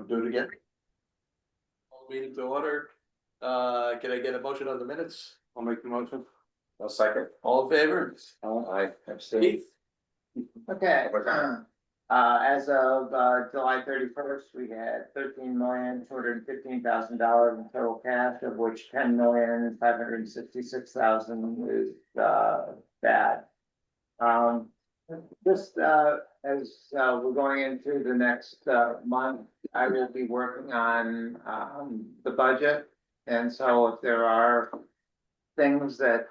do it again. Meeting to order. Can I get a motion on the minutes? I'll make the motion. I'll second. All in favor? Aye. Keith? Okay, as of July 31st, we had $13,215,000 in total cash, of which $10,566,000 is bad. Just as we're going into the next month, I will be working on the budget, and so if there are things that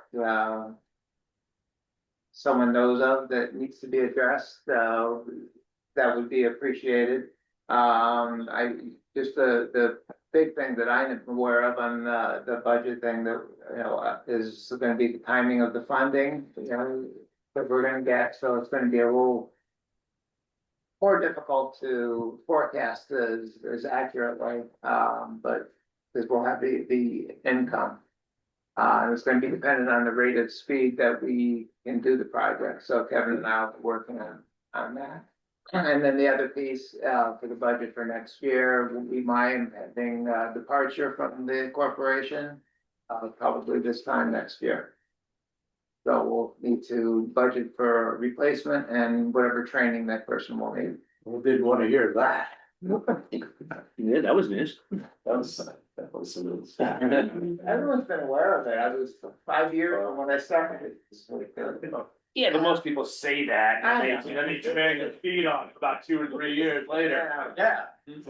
someone knows of that needs to be addressed, that would be appreciated. I just the big thing that I am aware of on the budget thing that is going to be the timing of the funding, that we're going to get. So it's going to be a little more difficult to forecast as accurately, but because we'll have the income. And it's going to be dependent on the rate of speed that we can do the project. So Kevin and I will be working on that. And then the other piece for the budget for next year will be my impending departure from the corporation, probably this time next year. So we'll need to budget for replacement and whatever training that person will need. Who didn't want to hear that? Yeah, that was news. That was news. Everyone's been aware of it. I was 5 years when I started. Yeah, but most people say that. I know. And then they drag their feet on it about 2 or 3 years later. Yeah. He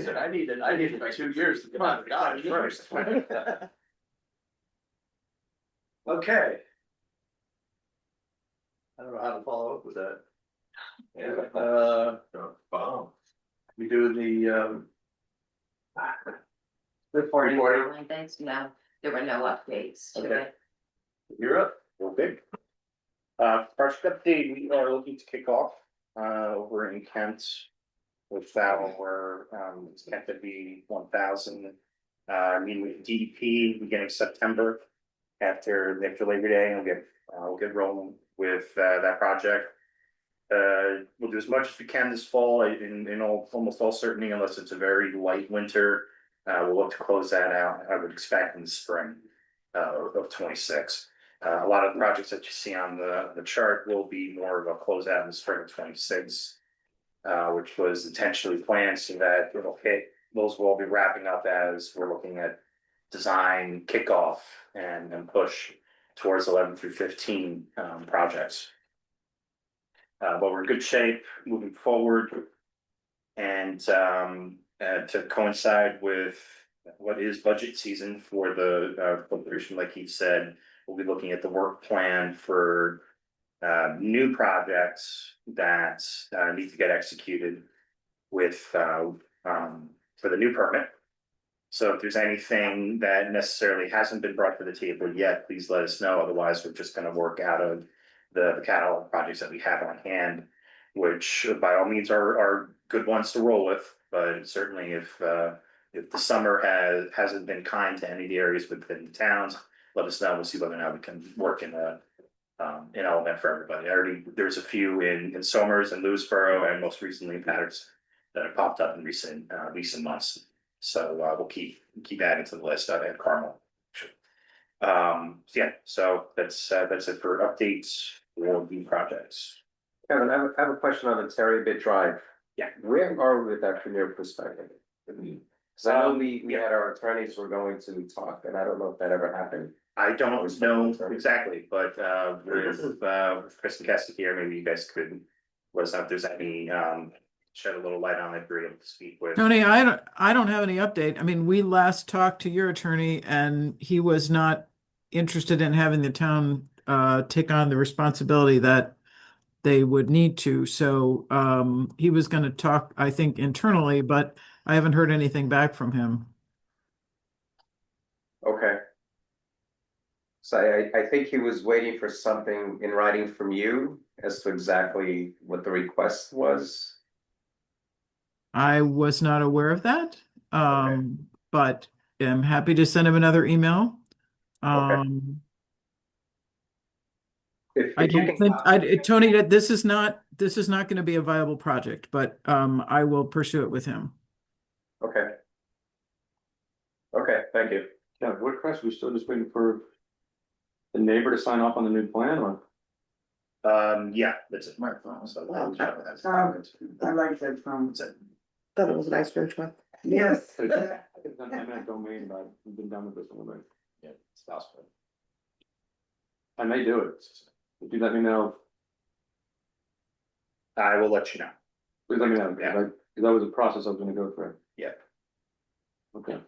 said, I needed 2 years to get out of Dodge first. Okay. I don't know how to follow up with that. Yeah, we do the Reporting. Reporting. Thanks, no, there were no updates to Okay. it. You're up. Okay. First update, we are looking to kick off over in Kent with our it's Kent to be 1,000. Meeting with DEP beginning September after Labor Day, and we'll get rolling with that project. We'll do as much as we can this fall in almost all certainty, unless it's a very light winter. We'll look to close that out, I would expect, in the spring of 26. A lot of the projects that you see on the chart will be more of a closeout in the spring of 26, which was intentionally planned so that those will all be wrapping up as we're looking at design kickoff and push towards 11 through 15 projects. But we're in good shape moving forward, and to coincide with what is budget season for the corporation, like he said, we'll be looking at the work plan for new projects that need to get executed with for the new permit. So if there's anything that necessarily hasn't been brought to the table yet, please let us know. Otherwise, we're just going to work out of the catalog projects that we have on hand, which by all means are good ones to roll with. But certainly if the summer hasn't been kind to any of the areas within the towns, let us know. We'll see whether or not we can work in element for everybody. There's a few in Somers and Lewisboro, and most recently in Patterson that have popped up in recent months. So we'll keep adding to the list. I have Carmel. So that's it for updates for the projects. Kevin, I have a question on the Terry Bit Drive. Yeah. Where are we with that from your perspective? Because I know we had our attorneys were going to talk, and I don't know if that ever happened. I don't know exactly, but with Chris and Kesta here, maybe you guys could let us know if there's any shed a little light on it, if you're able to speak with. Tony, I don't have any update. I mean, we last talked to your attorney and he was not interested in having the town take on the responsibility that they would need to. So he was going to talk, I think, internally, but I haven't heard anything back from him. Okay. So I think he was waiting for something in writing from you as to exactly what the request was. I was not aware of that, Okay. but I'm happy to send him another email. I don't think Tony, that this is not going to be a viable project, but I will pursue it with him. thank you. Yeah, Woodcrest, we still just waiting for the neighbor to sign off on the new plan or? Yeah, that's it. My phone, so. I like that from. Thought it was a nice bridge one. Yes. It's on eminent domain, but we've been done with this one already. Yeah, it's possible. I may do it. If you let me know, I will let you know. please let me know, because that was a process I was gonna go through. Yeah. Okay.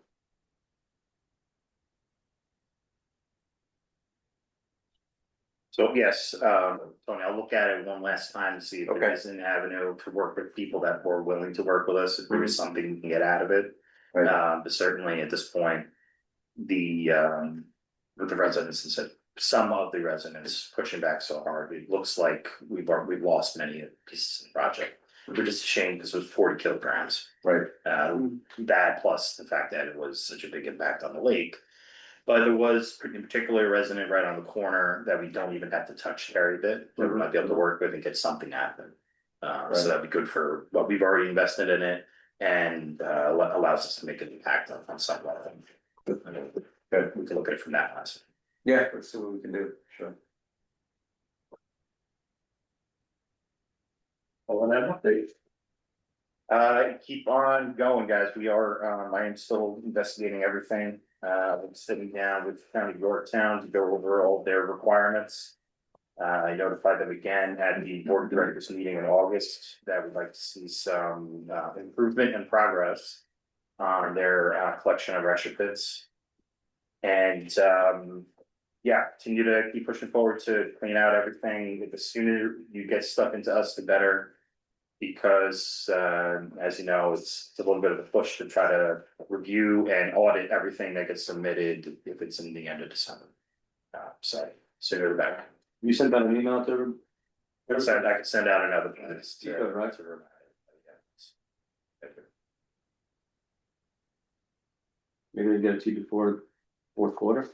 So yes, Tony, I'll look at it one last time to see if Okay. there is an avenue to work with people that were willing to work with us, if there is something we can get out of it. Right. But certainly at this point, with the residents, some of the residents pushing back so hard, it looks like we've lost many pieces of the project. We're just ashamed because it was 40 kilograms. Right. That plus the fact that it was such a big impact on the lake. But there was in particular a resident right on the corner that we don't even have to touch very bit, that we might be able to work with and get something out of it. So that'd be good for what we've already invested in it and allows us to make an impact on some level. Good, we can look at it from that lens. Yeah, let's see what we can do, sure. All that update. Keep on going, guys. We are, I am still investigating everything. I'm sitting down with County of Yorktown to go over all their requirements. I notified them again at the board of directors meeting in August that we'd like to see some improvement and progress on their collection of retrofits. And yeah, continue to keep pushing forward to clean out everything. The sooner you get stuff into us, the better. Because as you know, it's a little bit of a push to try to review and audit everything that gets submitted if it's in the end of December. So sooner the better. You sent out an email to everyone? I could send out another list. Yeah, right. Maybe we get it to you before fourth quarter?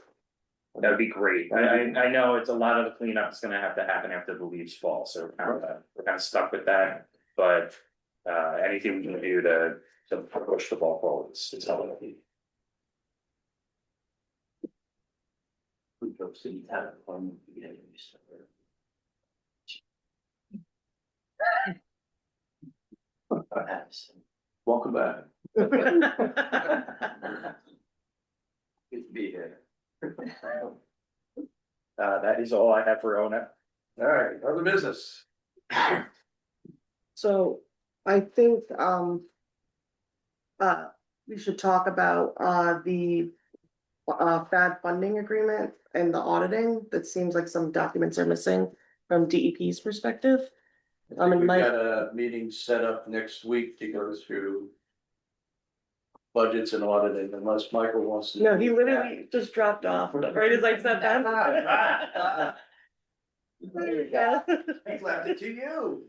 That'd be great. I know it's a lot of the cleanup is gonna have to happen after the leaves fall, so we're kind of stuck with that. But anything we can do to push the ball forward, it's helpful. Welcome back. Good to be here. That is all I have for ONA. All right, other business. So I think we should talk about the FAD funding agreement and the auditing. That seems like some documents are missing from DEP's perspective. I think and we've Mike- got a meeting set up next week to go through budgets and auditing, unless Michael wants to. No, he literally just dropped off right as I said that. There you go. He left it to you.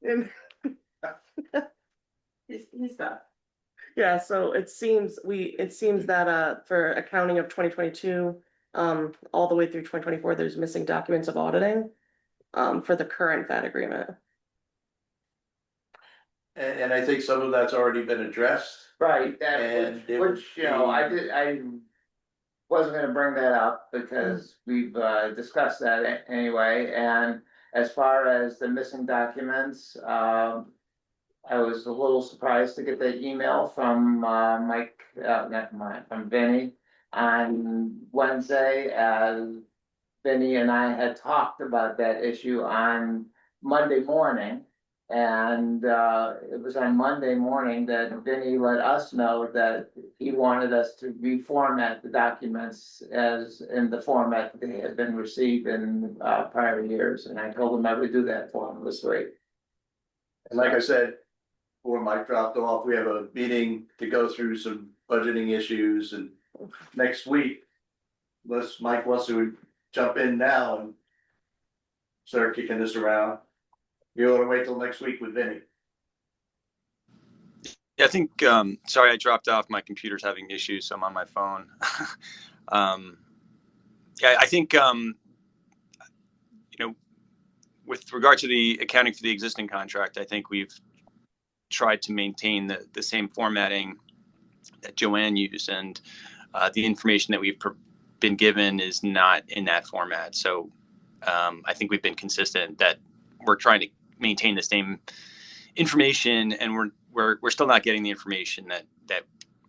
And- He's back. Yeah, so it seems that for accounting of 2022, all the way through 2024, there's missing documents of auditing for the current FAD agreement. And I think some of that's already been addressed. Right, And that, it which, would you know, be- I wasn't gonna bring that up because we've discussed that anyway, and as far as the missing documents, I was a little surprised to get the email from Mike, not mine, from Vinny on Wednesday, as Vinny and I had talked about that issue on Monday morning. And it was on Monday morning that Vinny let us know that he wanted us to reformat the documents as in the format that they had been received in prior years, and I told him I would do that for him this week. And like I said, before Mike dropped off, we have a meeting to go through some budgeting issues and next week. Unless Mike wants to jump in now and start kicking this around. You ought to wait till next week with Vinny. Yeah, I think, sorry, I dropped off. My computer's having issues, so I'm on my phone. Yeah, I think, with regard to the accounting for the existing contract, I think we've tried to maintain the same formatting that Joanne used. And The information that we've been given is not in that format. So I think we've been consistent that we're trying to maintain the same information, and we're still not getting the information that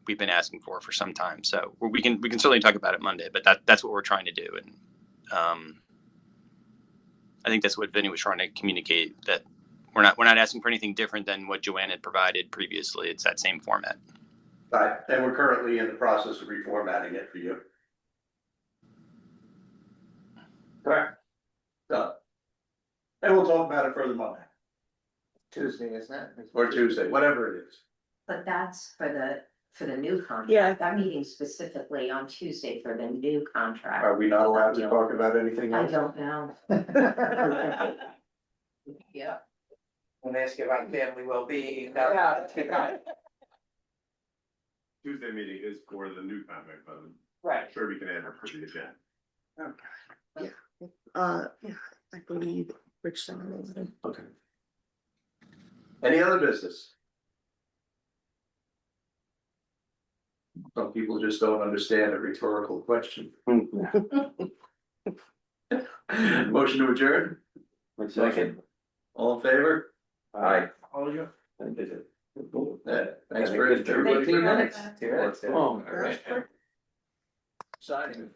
we've been asking for some time. So we can certainly talk about it Monday, but that's what we're trying to do. And I think that's what Vinny was trying to communicate, that we're not asking for anything different than what Joanne had provided previously. It's that same format. Right, and we're currently in the process of reformatting it for you. Correct. Done. And we'll talk about it further Monday, Tuesday, isn't it? or Tuesday, whatever it is. But that's for the new contract. Yeah. That meeting specifically on Tuesday for the new contract. Are we not allowed to talk about anything I else? don't know. Yeah. When they ask you about family well-being. Yeah. Tuesday meeting is for the new contract, but I'm Right. sure we can add it to the agenda. Yeah, I believe Rich sent it. Okay. Any other business? Some people just don't understand a rhetorical question. Motion to adjourn, Second. all in favor? Aye. All you. I Thanks think for it's everybody. 2 minutes. 2 minutes. Oh, signing.